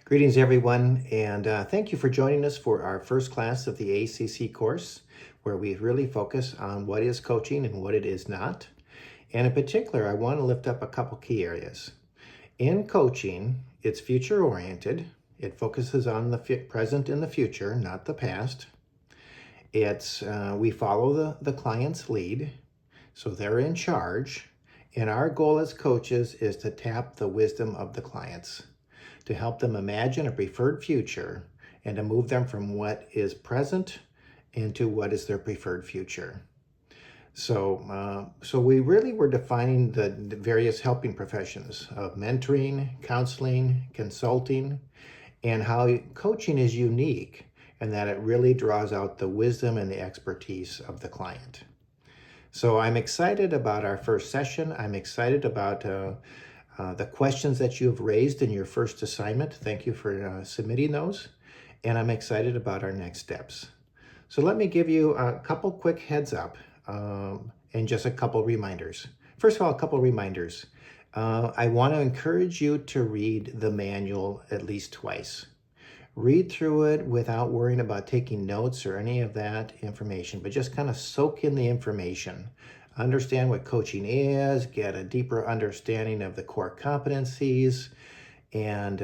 Greetings, everyone, and thank you for joining us for our first class of the ACC course, where we really focus on what is coaching and what it is not. And in particular, I want to lift up a couple key areas. In coaching, it's future-oriented. It focuses on the present and the future, not the past. We follow the client's lead, so they're in charge. And our goal as coaches is to tap the wisdom of the clients, to help them imagine a preferred future and to move them from what is present into what is their preferred future. So we really were defining the various helping professions of mentoring, counseling, consulting, and how coaching is unique and that it really draws out the wisdom and the expertise of the client. So I'm excited about our first session. I'm excited about the questions that you've raised in your first assignment. Thank you for submitting those. And I'm excited about our next steps. So let me give you a couple quick heads up and just a couple reminders. First of all, a couple reminders. I want to encourage you to read the manual at least twice. Read through it without worrying about taking notes or any of that information, but just kind of soak in the information. Understand what coaching is, get a deeper understanding of the core competencies, and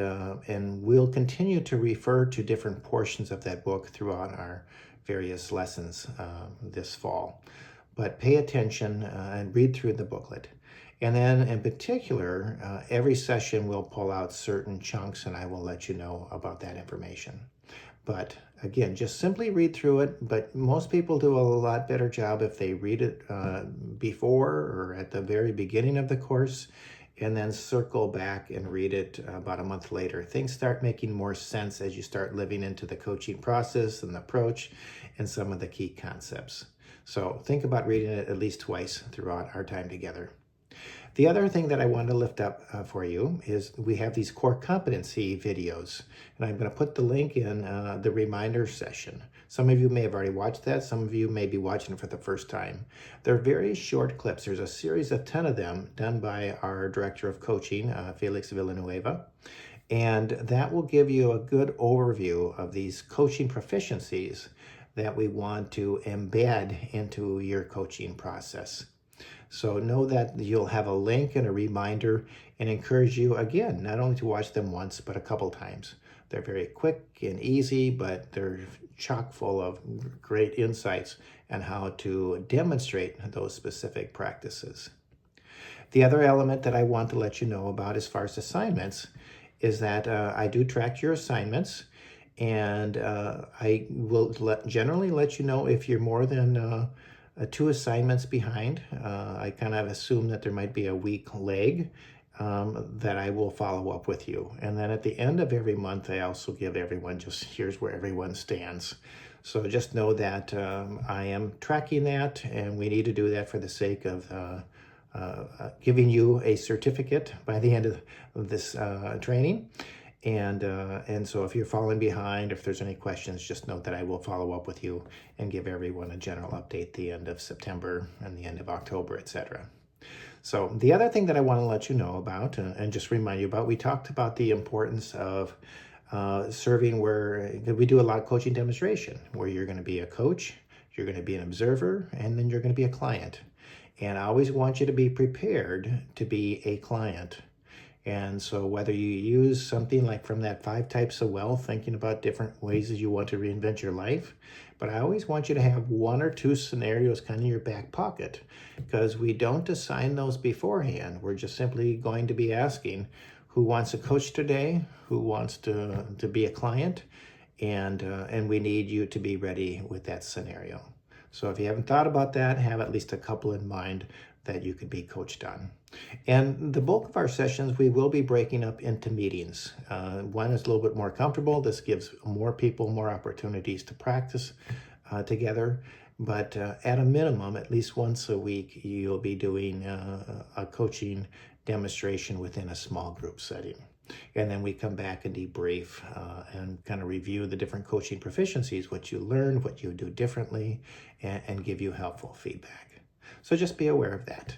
we'll continue to refer to different portions of that book throughout our various lessons this fall. But pay attention and read through the booklet. And then in particular, every session will pull out certain chunks and I will let you know about that information. But again, just simply read through it, but most people do a lot better job if they read it before or at the very beginning of the course and then circle back and read it about a month later. Things start making more sense as you start living into the coaching process and the approach and some of the key concepts. So think about reading it at least twice throughout our time together. The other thing that I want to lift up for you is we have these core competency videos, and I'm going to put the link in the reminder session. Some of you may have already watched that. Some of you may be watching it for the first time. They're very short clips. There's a series of 10 of them done by our director of coaching, Felix Villanueva, and that will give you a good overview of these coaching proficiencies that we want to embed into your coaching process. So know that you'll have a link and a reminder and encourage you, again, not only to watch them once, but a couple times. They're very quick and easy, but they're chock full of great insights on how to demonstrate those specific practices. The other element that I want to let you know about as far as assignments is that I do track your assignments, and I will generally let you know if you're more than 2 assignments behind. I kind of assume that there might be a weak leg that I will follow up with you. And then at the end of every month, I also give everyone just here's where everyone stands. So just know that I am tracking that, and we need to do that for the sake of giving you a certificate by the end of this training. And so if you're falling behind, if there's any questions, just note that I will follow up with you and give everyone a general update the end of September and the end of October, etc. So the other thing that I want to let you know about and just remind you about, we talked about the importance of serving where we do a lot of coaching demonstration, where you're going to be a coach, you're going to be an observer, and then you're going to be a client. And I always want you to be prepared to be a client. And so whether you use something like from that 5 Types of Wealth, thinking about different ways that you want to reinvent your life, but I always want you to have 1 or 2 scenarios kind of in your back pocket, because we don't assign those beforehand. We're just simply going to be asking who wants a coach today, who wants to be a client, and we need you to be ready with that scenario. So if you haven't thought about that, have at least a couple in mind that you could be coached on. And the bulk of our sessions, we will be breaking up into meetings. One is a little bit more comfortable. This gives more people more opportunities to practice together. But at a minimum, at least once a week, you'll be doing a coaching demonstration within a small group setting. And then we come back and debrief and kind of review the different coaching proficiencies, what you learned, what you do differently, and give you helpful feedback. So just be aware of that.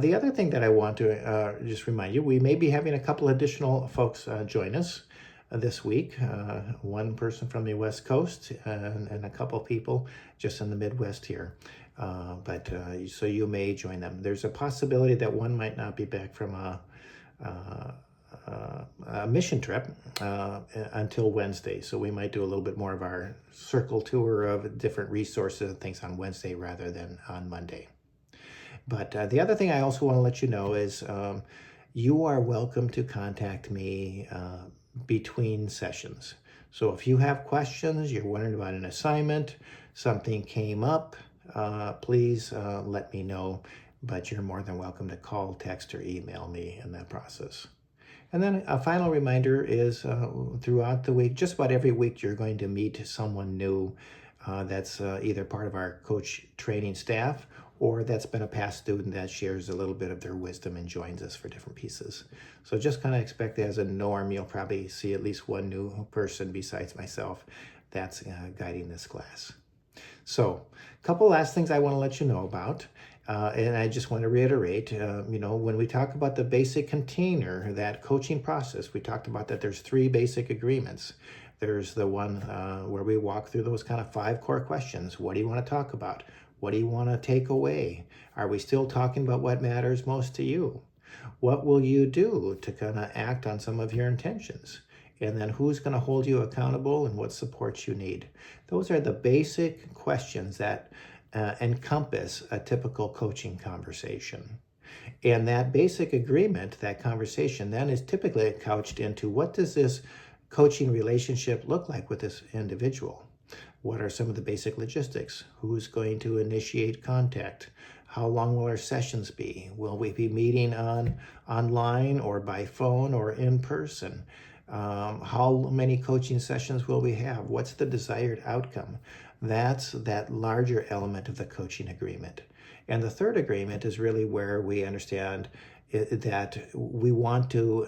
The other thing that I want to just remind you, we may be having a couple additional folks join us. this week, one person from the West Coast and a couple people just in the Midwest here. So you may join them. There's a possibility that one might not be back from a mission trip until Wednesday. So we might do a little bit more of our circle tour of different resources and things on Wednesday rather than on Monday. But the other thing I also want to let you know is you are welcome to contact me between sessions. So if you have questions, you're wondering about an assignment, something came up, please let me know. But you're more than welcome to call, text, or email me in that process. And then a final reminder is throughout the week, just about every week, you're going to meet someone new that's either part of our coach training staff or that's been a past student that shares a little bit of their wisdom and joins us for different pieces. So just kind of expect as a norm, you'll probably see at least one new person besides myself that's guiding this class. So a couple last things I want to let you know about. And I just want to reiterate, when we talk about the basic container, that coaching process, we talked about that there's 3 basic agreements. There's the one where we walk through those kind of 5 core questions. What do you want to talk about? What do you want to take away? Are we still talking about what matters most to you? What will you do to kind of act on some of your intentions? And then who's going to hold you accountable and what support you need? Those are the basic questions that encompass a typical coaching conversation. And that basic agreement, that conversation, then is typically couched into what does this coaching relationship look like with this individual? What are some of the basic logistics? Who's going to initiate contact? How long will our sessions be? Will we be meeting online or by phone or in person? How many coaching sessions will we have? What's the desired outcome? That's that larger element of the coaching agreement. And the third agreement is really where we understand that we want to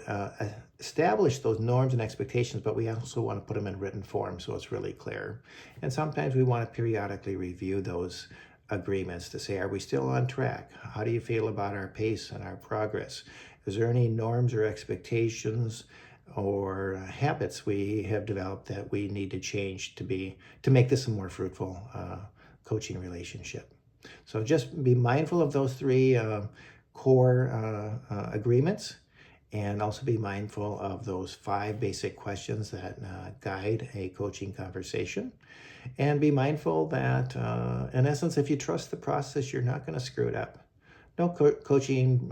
establish those norms and expectations, but we also want to put them in written form so it's really clear. And sometimes we want to periodically review those agreements to say, are we still on track? How do you feel about our pace and our progress? Is there any norms or expectations or habits we have developed that we need to change to make this a more fruitful coaching relationship? So just be mindful of those 3 core agreements, and also be mindful of those 5 basic questions that guide a coaching conversation. And be mindful that, in essence, if you trust the process, you're not going to screw it up. No coaching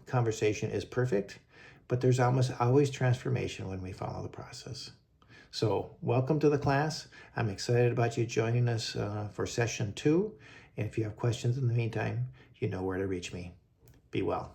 conversation is perfect, but there's almost always transformation when we follow the process. So welcome to the class. I'm excited about you joining us for session 2. And if you have questions in the meantime, you know where to reach me. Be well.